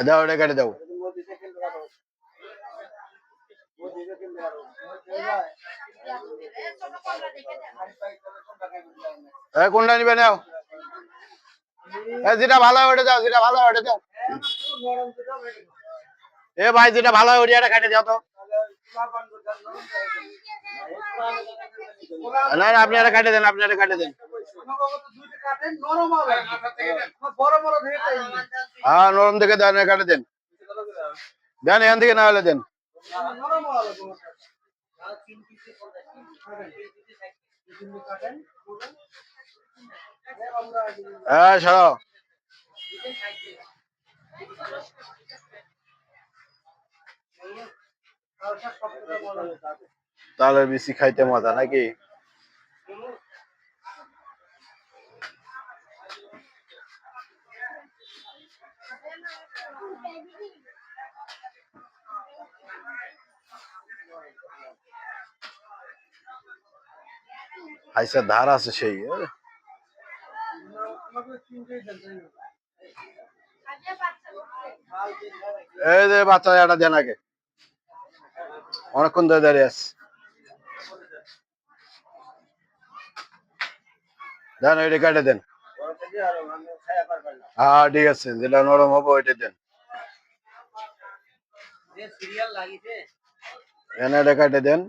দাও এটা কেটে দাও। কোনটা নিবে নাও, যেটা ভালো হয় ওটা দাও, যেটা ভালো হয় ওটা দাও। এ ভাই যেটা ভালো হয় ওটা কেটে দাও তো। না না আপনি এটা কেটে দেন, আপনি এটা কেটে দেন। হ্যাঁ নরম দেখে দেন, কেটে দেন। দেন এখান থেকে না হলে দেন। হ্যাঁ সরাও। তাহলে বেশি খাইতে মজা নাকি? আইসা ধার আছে সেই। এই যে বাচ্চা এটা দেন আগে, অনেকক্ষণ ধরে দাঁড়িয়ে আছে। দেন ওইটা কেটে দেন। হ্যাঁ ঠিক আছে, যেটা নরম হবে ওইটা দেন। এনে এটা কেটে দেন।